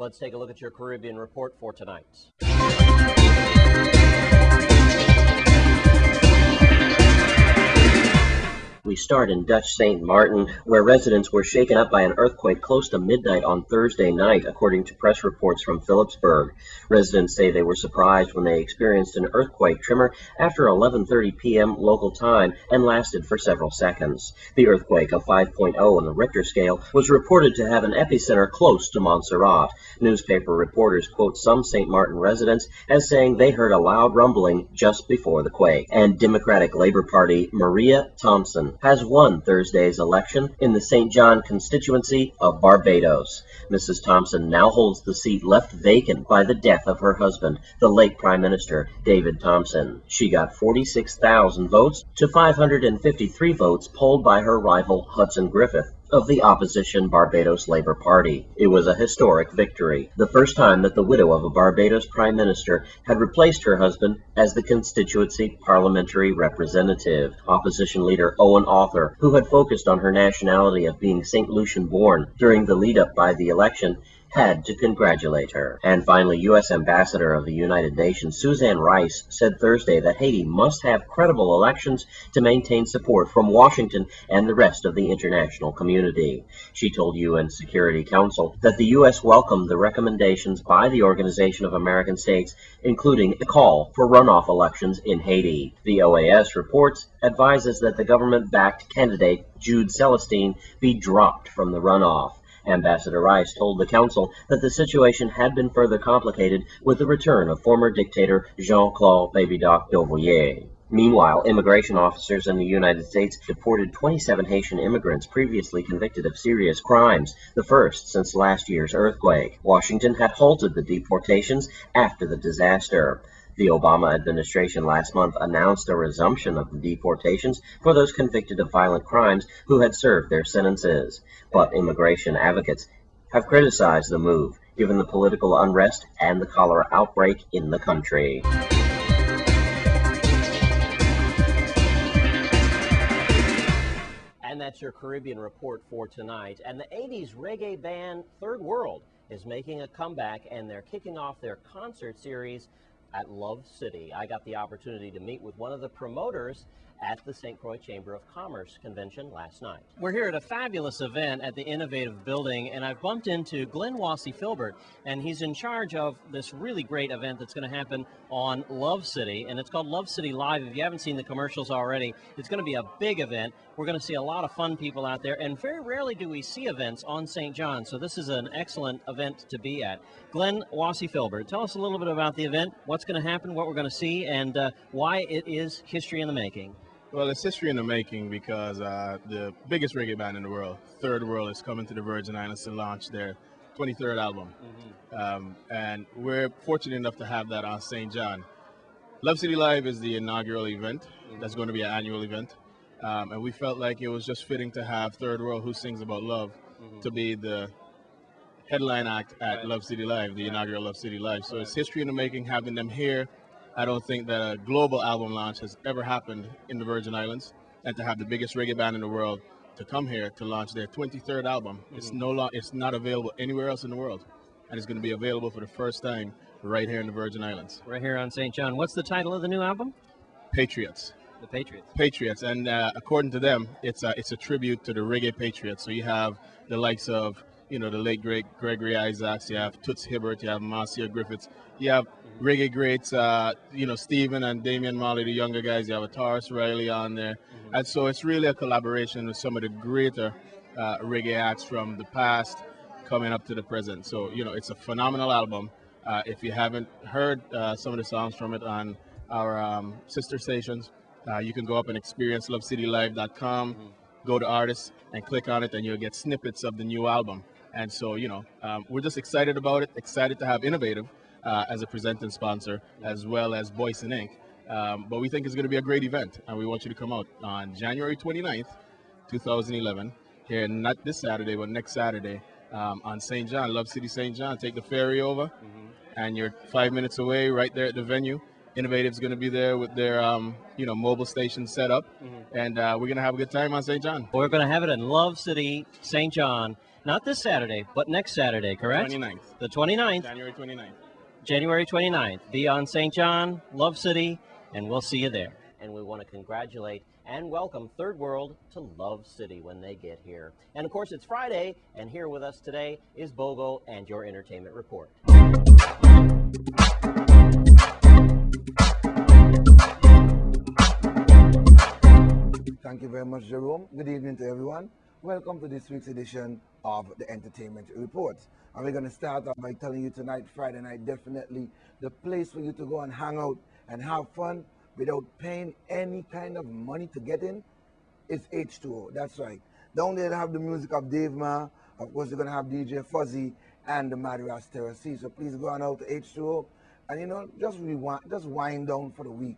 Let's take a look at your Caribbean report for tonight. We start in Dutch St. Martin, where residents were shaken up by an earthquake close to midnight on Thursday night, according to press reports from Phillipsburg. Residents say they were surprised when they experienced an earthquake tremor after 11:30 p.m. local time and lasted for several seconds. The earthquake of 5.0 on the Richter scale was reported to have an epicenter close to Montserrat. Newspaper reporters quote some St. Martin residents as saying they heard a loud rumbling just before the quake. And Democratic Labor Party Maria Thompson has won Thursday's election in the St. John constituency of Barbados. Mrs. Thompson now holds the seat left vacant by the death of her husband, the late Prime Minister David Thompson. She got 46,000 votes to 553 votes polled by her rival Hudson Griffith of the opposition Barbados Labour Party. It was a historic victory, the first time that the widow of a Barbados Prime Minister had replaced her husband as the constituency parliamentary representative. Opposition leader Owen Arthur, who had focused on her nationality of being St. Lucian born during the lead-up by the election, had to congratulate her. And finally, U.S. Ambassador of the United Nations Suzanne Rice said Thursday that Haiti must have credible elections to maintain support from Washington and the rest of the international community. She told UN Security Council that the U.S. welcomed the recommendations by the Organization of American States, including a call for runoff elections in Haiti. The OAS reports advises that the government-backed candidate Jude Celestine be dropped from the runoff. Ambassador Rice told the council that the situation had been further complicated with the return of former dictator Jean-Claude Baby Doc Duvalier. Meanwhile, immigration officers in the United States deported 27 Haitian immigrants previously convicted of serious crimes, the first since last year's earthquake. Washington had halted the deportations after the disaster. The Obama administration last month announced a resumption of the deportations for those convicted of violent crimes who had served their sentences. But immigration advocates have criticized the move, given the political unrest and the cholera outbreak in the country. And that's your Caribbean report for tonight. And the 80s reggae band Third World is making a comeback, and they're kicking off their concert series at Love City. I got the opportunity to meet with one of the promoters at the St. Croix Chamber of Commerce convention last night. We're here at a fabulous event at the Innovative Building, and I've bumped into Glenn Wassey-Filbert, and he's in charge of this really great event that's going to happen on Love City, and it's called Love City Live. If you haven't seen the commercials already, it's going to be a big event. We're going to see a lot of fun people out there, and very rarely do we see events on St. John, so this is an excellent event to be at. Glenn Wassey-Filbert, tell us a little bit about the event, what's going to happen, what we're going to see, and why it is history in the making. Well, it's history in the making because the biggest reggae band in the world, Third World, is coming to the Virgin Islands to launch their 23rd album. And we're fortunate enough to have that on St. John. Love City Live is the inaugural event. That's going to be an annual event. And we felt like it was just fitting to have Third World, who sings about love, to be the headline act at Love City Live, the inaugural Love City Live. So it's history in the making, having them here. I don't think that a global album launch has ever happened in the Virgin Islands, and to have the biggest reggae band in the world to come here to launch their 23rd album. It's not available anywhere else in the world, and it's going to be available for the first time right here in the Virgin Islands. Right here on St. John. What's the title of the new album? Patriots. The Patriots. Patriots, and according to them, it's a tribute to the reggae patriots. So you have the likes of, the late great Gregory Isaacs, you have Toots Hibbert, you have Marcia Griffiths, you have reggae greats, Stephen and Damian Marley, the younger guys, you have a Taurus Riley on there. And so it's really a collaboration with some of the greater reggae acts from the past coming up to the present. So, it's a phenomenal album. If you haven't heard some of the songs from it on our sister stations, you can go up and experience lovecitylive.com, go to artists and click on it, and you'll get snippets of the new album. And so, we're just excited about it, excited to have Innovative as a presenting sponsor, as well as Boyce & Inc. But we think it's going to be a great event, and we want you to come out on January 29th, 2011, here, not this Saturday, but next Saturday, on St. John, Love City St. John. Take the ferry over, and you're 5 minutes away right there at the venue. Innovative's going to be there with their mobile station set up, and we're going to have a good time on St. John. We're going to have it in Love City, St. John, not this Saturday, but next Saturday, correct? 29th. The 29th. January 29th. January 29th. Be on St. John, Love City, and we'll see you there. And we want to congratulate and welcome Third World to Love City when they get here. And of course, it's Friday, and here with us today is Bogo and your entertainment report. Thank you very much, Jerome. Good evening to everyone. Welcome to this week's edition of the Entertainment Report. And we're going to start off by telling you tonight, Friday night, definitely the place for you to go and hang out and have fun without paying any kind of money to get in is H2O. That's right. Down there they have the music of Dave Ma. Of course, they're going to have DJ Fuzzy and the Madras Terrace. So please go on out to H2O and, just wind down for the week.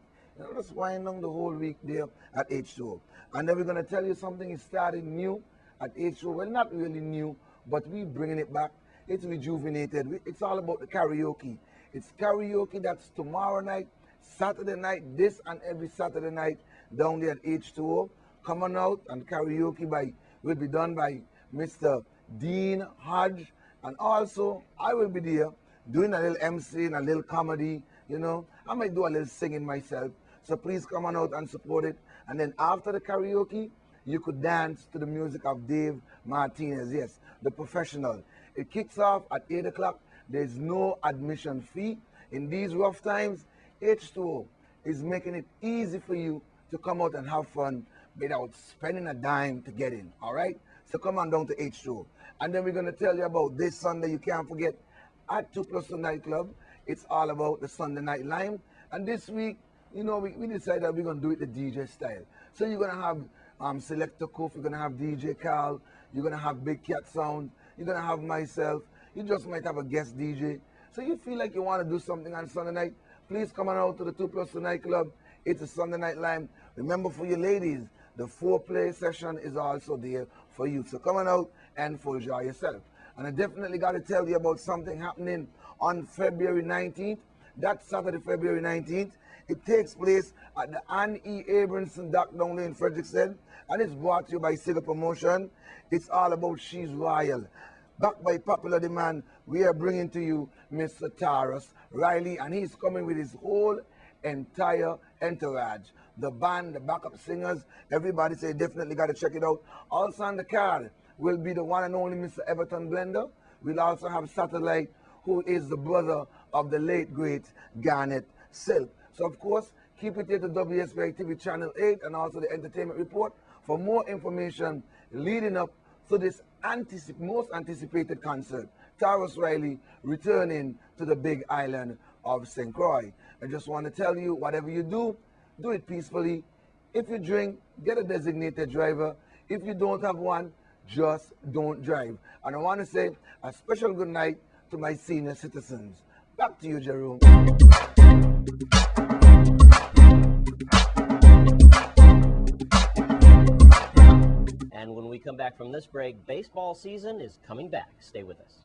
Just wind down the whole week there at H2O. And then we're going to tell you something is starting new at H2O. Well, not really new, but we're bringing it back. It's rejuvenated. It's all about the karaoke. It's karaoke that's tomorrow night, Saturday night, this and every Saturday night down there at H2O. Come on out, and karaoke will be done by Mr. Dean Hodge. And also, I will be there doing a little MC and a little comedy. I might do a little singing myself. So please come on out and support it. And then after the karaoke, you could dance to the music of Dave Martinez. Yes, the professional. It kicks off at 8 o'clock. There's no admission fee. In these rough times, H2O is making it easy for you to come out and have fun without spending a dime to get in. All right? So come on down to H2O. And then we're going to tell you about this Sunday, you can't forget, at 2+2 Nightclub. It's all about the Sunday Night Lime. And this week, we decided that we're going to do it the DJ style. So you're going to have Selector Koof, you're going to have DJ Carl, you're going to have Big Cat Sound, you're going to have myself, you just might have a guest DJ. So you feel like you want to do something on Sunday night, please come on out to the 2+2 Nightclub. It's a Sunday Night Lime. Remember, for your ladies, the foreplay session is also there for you. So come on out and full enjoy yourself. And I definitely got to tell you about something happening on February 19th. That's Saturday, February 19th. It takes place at the Ann E. Abramson Dock down there in Frederickson, and it's brought to you by Sigel Promotion. It's all about She's Royal. Backed by popular demand, we are bringing to you Mr. Taurus Riley, and he's coming with his whole entire entourage. The band, the backup singers, everybody say definitely got to check it out. Also on the card will be the one and only Mr. Everton Blender. We'll also have Satellite, who is the brother of the late, great Garnet Silk. So, of course, keep it here to WSBI TV Channel 8 and also the Entertainment Report for more information leading up to this most anticipated concert. Taurus Riley returning to the big island of St. Croix. I just want to tell you, whatever you do it peacefully. If you drink, get a designated driver. If you don't have one, just don't drive. And I want to say a special good night to my senior citizens. Back to you, Jerome. And when we come back from this break, baseball season is coming back. Stay with us.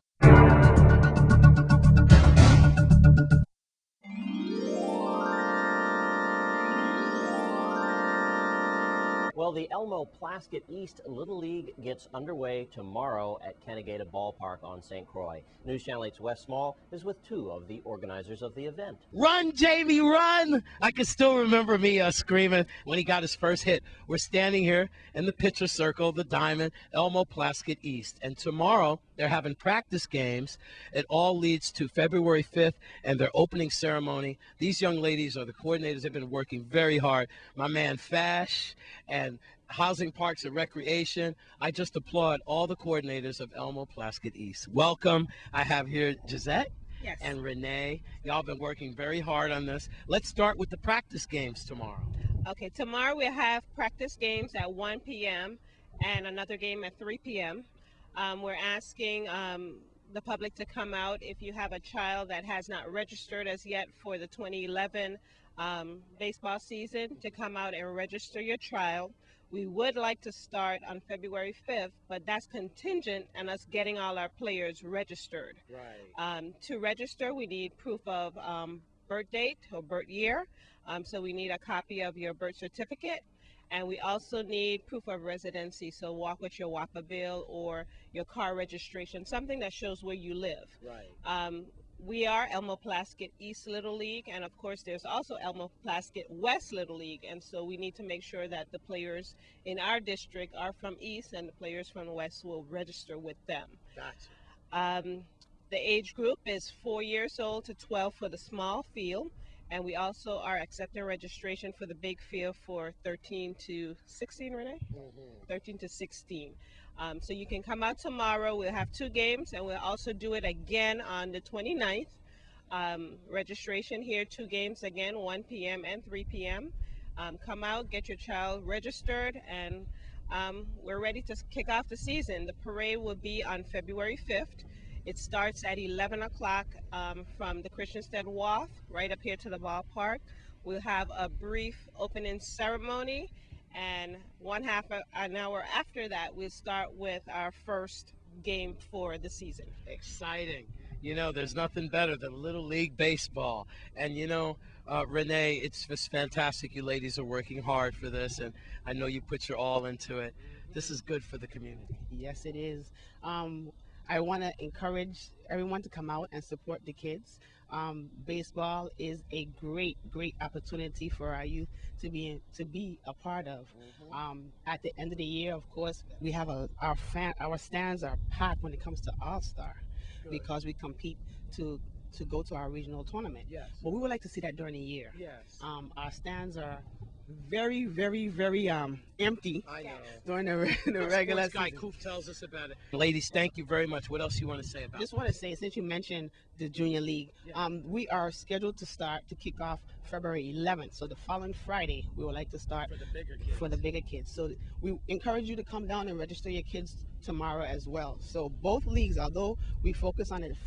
Well, the Elmo Plaskett East Little League gets underway tomorrow at Canegata Ballpark on St. Croix. News Channel 8's Wes Small is with two of the organizers of the event. Run, Jamie, run! I can still remember me screaming when he got his first hit. We're standing here in the pitcher circle, the diamond, Elmo Plaskett East. And tomorrow, they're having practice games. It all leads to February 5th and their opening ceremony. These young ladies are the coordinators. They've been working very hard. My man Fash and Housing, Parks, and Recreation. I just applaud all the coordinators of Elmo Plaskett East. Welcome. I have here Gisette. Yes. And Renee. Y'all been working very hard on this. Let's start with the practice games tomorrow. Okay, tomorrow we'll have practice games at 1 p.m. and another game at 3 p.m. We're asking the public to come out if you have a child that has not registered as yet for the 2011 baseball season, to come out and register your child. We would like to start on February 5th, but that's contingent on us getting all our players registered. Right. To register, we need proof of birth date or birth year. So we need a copy of your birth certificate. And we also need proof of residency. So walk with your WAPA bill or your car registration, something that shows where you live. Right. We are Elmo Plaskett East Little League, and of course there's also Elmo Plaskett West Little League, and so we need to make sure that the players in our district are from East and the players from West will register with them. Gotcha. The age group is 4 years old to 12 for the small field, and we also are accepting registration for the big field for 13 to 16, Renee? 13 to 16. So you can come out tomorrow. We'll have 2 games, and we'll also do it again on the 29th. Registration here, 2 games again, 1 p.m. and 3 p.m. Come out, get your child registered, and we're ready to kick off the season. The parade will be on February 5th. It starts at 11 o'clock from the Christiansted Wharf right up here to the ballpark. We'll have a brief opening ceremony, and an hour after that, we'll start with our first game for the season. Exciting. You know, there's nothing better than Little League Baseball. And, you know, Renee, it's just fantastic. You ladies are working hard for this, and I know you put your all into it. This is good for the community. Yes, it is. I want to encourage everyone to come out and support the kids. Baseball is a great, great opportunity for our youth to be a part of. At the end of the year, of course, we have our stands are packed when it comes to All-Star because we compete to go to our regional tournament. Yes. But we would like to see that during the year. Yes. Our stands are very, very, very empty I know. during the regular Sports guy season. Koof tells us about it. Ladies, thank you very much. What else you want to say about Just want to say, since you mentioned the junior league, Yeah. we are scheduled to kick off February 11th. So the following Friday, we would like to start for the bigger kids? for the bigger kids. So we encourage you to come down and register your kids tomorrow as well. So both leagues, although we focus on it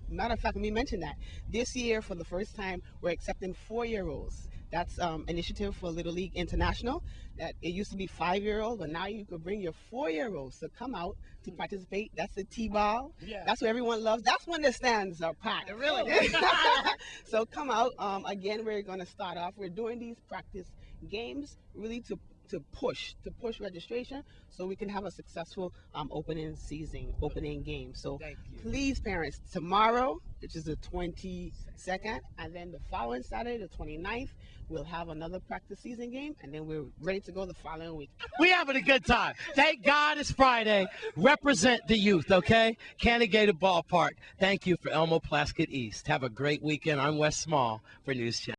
matter of fact, we mentioned that this year for the first time we're accepting 4-year-olds. That's initiative for Little League International. That it used to be 5-year-old, but now you could bring your 4-year-olds to come out to participate. That's the T-ball. Yeah. That's what everyone loves. That's when the stands are packed. Really? So come out. Again, we're going to start off. We're doing these practice games really to push registration so we can have a successful opening game. So Thank you. please, parents, tomorrow, which is the 22nd, and then the following Saturday, the 29th, we'll have another practice season game, and then we're ready to go the following week. We having a good time. Thank God it's Friday. Represent the youth, okay? Candidated Ballpark. Thank you for Elmo Plaskett East. Have a great weekend. I'm Wes Small for News Channel.